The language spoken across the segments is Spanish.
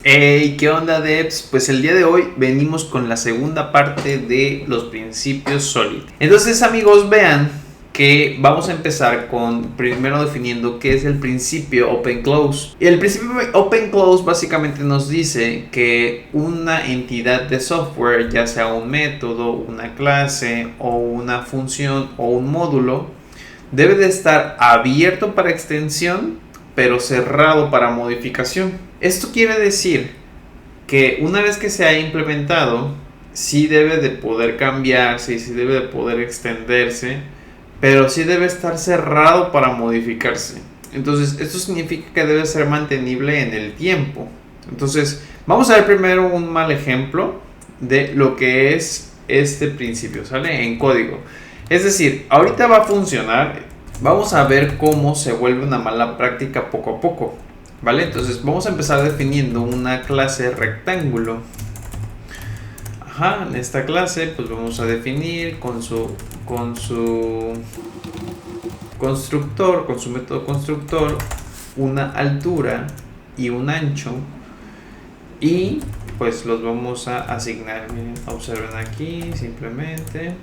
Hey, ¿qué onda, devs? Pues el día de hoy venimos con la segunda parte de los principios Solid. Entonces, amigos, vean que vamos a empezar con primero definiendo qué es el principio Open Close. Y el principio Open Close básicamente nos dice que una entidad de software, ya sea un método, una clase o una función o un módulo, debe de estar abierto para extensión pero cerrado para modificación. Esto quiere decir que una vez que se ha implementado, sí debe de poder cambiarse y sí debe de poder extenderse, pero sí debe estar cerrado para modificarse. Entonces, esto significa que debe ser mantenible en el tiempo. Entonces, vamos a ver primero un mal ejemplo de lo que es este principio, ¿sale? En código. Es decir, ahorita va a funcionar. Vamos a ver cómo se vuelve una mala práctica poco a poco, ¿vale? Entonces vamos a empezar definiendo una clase rectángulo. En esta clase pues vamos a definir con su constructor, con su método constructor, una altura y un ancho, y pues los vamos a asignar. Miren, observen aquí simplemente,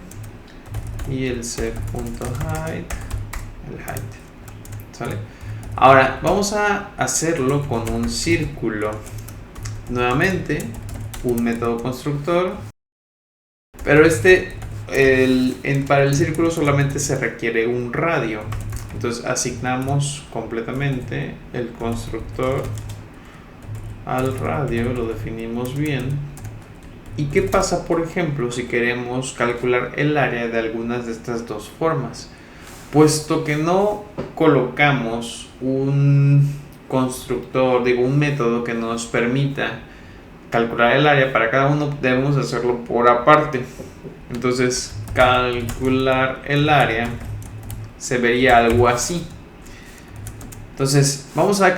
y el set.height, el height, ¿sale? Ahora vamos a hacerlo con un círculo. Nuevamente, un método constructor, pero para el círculo solamente se requiere un radio. Entonces asignamos completamente el constructor al radio, lo definimos bien. ¿Y qué pasa, por ejemplo, si queremos calcular el área de algunas de estas dos formas? Puesto que no colocamos un constructor, un método que nos permita calcular el área para cada uno, debemos hacerlo por aparte. Entonces, calcular el área se vería algo así. Entonces, vamos a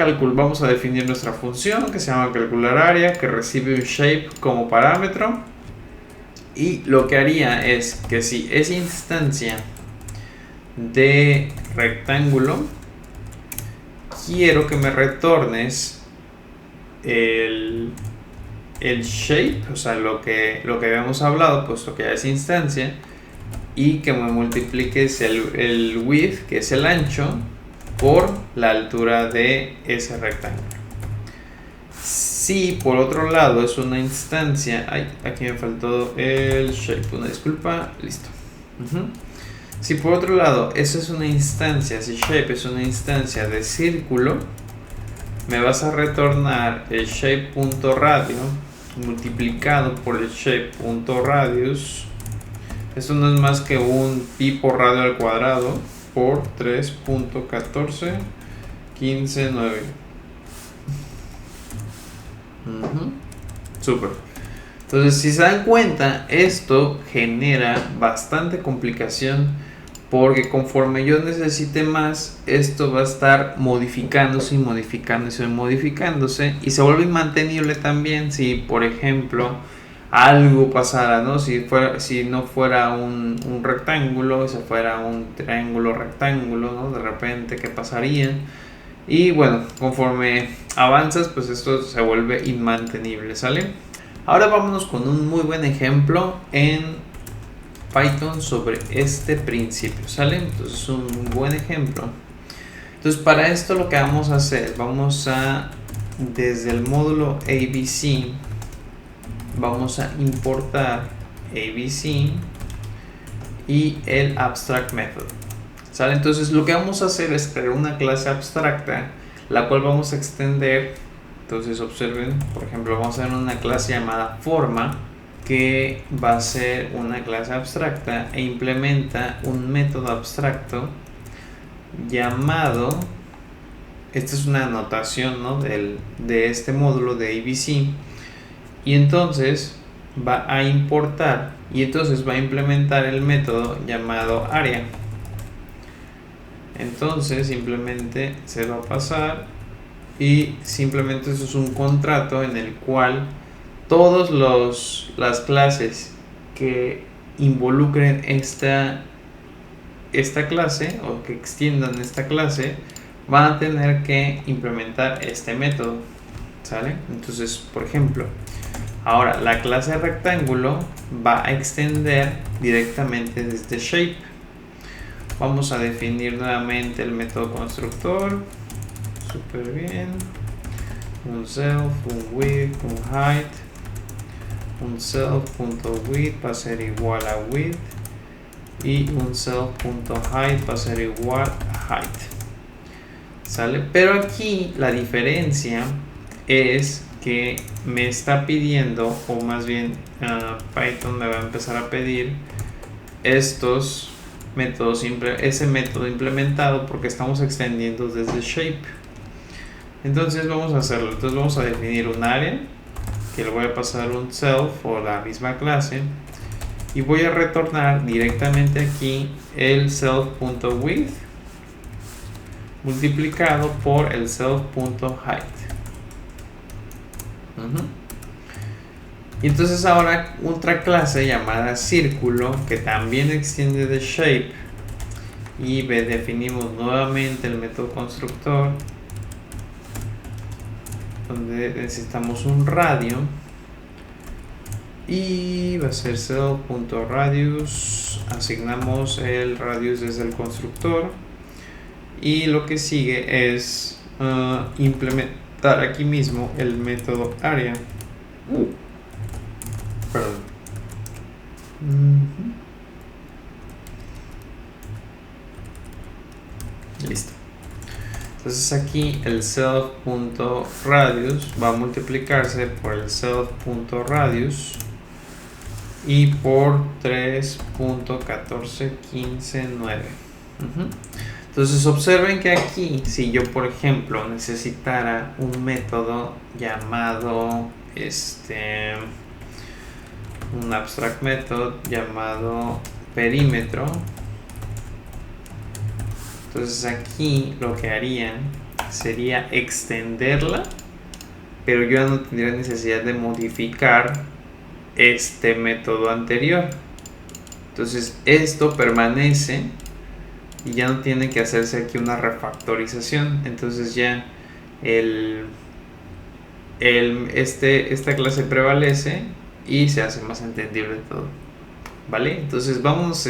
definir nuestra función que se llama calcular área, que recibe un shape como parámetro. Y lo que haría es que si es instancia de rectángulo, quiero que me retornes el shape, o sea, lo que habíamos hablado, puesto que ya es instancia, y que me multipliques el width, que es el ancho, por la altura de ese rectángulo. Si por otro lado es una instancia, aquí me faltó el shape, una disculpa, listo. Si por otro lado eso es una instancia, si shape es una instancia de círculo, me vas a retornar el shape.radio multiplicado por el shape.radius. Esto no es más que un pi por radio al cuadrado por 3.1415.9. Súper. Entonces, si se dan cuenta, esto genera bastante complicación, porque conforme yo necesite más, esto va a estar modificándose y modificándose y modificándose, y se vuelve inmantenible también si, por ejemplo, algo pasara, ¿no? Si no fuera un rectángulo, si fuera un triángulo rectángulo, ¿no? De repente, ¿qué pasaría? Y bueno, conforme avanzas, pues esto se vuelve inmantenible, ¿sale? Ahora vámonos con un muy buen ejemplo en Python sobre este principio, ¿sale? Entonces un buen ejemplo. Entonces para esto lo que vamos a hacer, desde el módulo ABC, vamos a importar ABC y el abstract method, ¿sale? Entonces lo que vamos a hacer es crear una clase abstracta, la cual vamos a extender. Entonces observen, por ejemplo, vamos a ver una clase llamada forma, que va a ser una clase abstracta e implementa un método abstracto llamado, esta es una anotación, ¿no? de este módulo de ABC, y entonces va a importar y entonces va a implementar el método llamado área. Entonces simplemente se va a pasar, y simplemente eso es un contrato en el cual todas las clases que involucren esta clase o que extiendan esta clase van a tener que implementar este método, ¿sale? Entonces, por ejemplo, ahora la clase rectángulo va a extender directamente desde shape. Vamos a definir nuevamente el método constructor. Súper bien. Un self, un width, un height. Un self.width va a ser igual a width. Y un self.height va a ser igual a height. ¿Sale? Pero aquí la diferencia es que me está pidiendo, o más bien Python me va a empezar a pedir estos métodos, ese método implementado, porque estamos extendiendo desde shape. Entonces vamos a hacerlo. Entonces vamos a definir un área, que le voy a pasar un self o la misma clase, y voy a retornar directamente aquí el self.width multiplicado por el self.height. Y entonces ahora otra clase llamada círculo, que también extiende de shape, y definimos nuevamente el método constructor, donde necesitamos un radio, y va a ser self.radius, asignamos el radius desde el constructor, y lo que sigue es implementar aquí mismo el método area. Perdón. Listo. Entonces aquí el self.radius va a multiplicarse por el self.radius y por 3.14159. Entonces observen que aquí, si yo por ejemplo necesitara un método llamado un abstract method llamado perímetro, entonces aquí lo que haría sería extenderla, pero yo no tendría necesidad de modificar este método anterior. Entonces esto permanece y ya no tiene que hacerse aquí una refactorización. Entonces ya esta clase prevalece y se hace más entendible todo. ¿Vale? Entonces vamos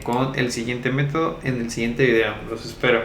con el siguiente método en el siguiente video. Los espero.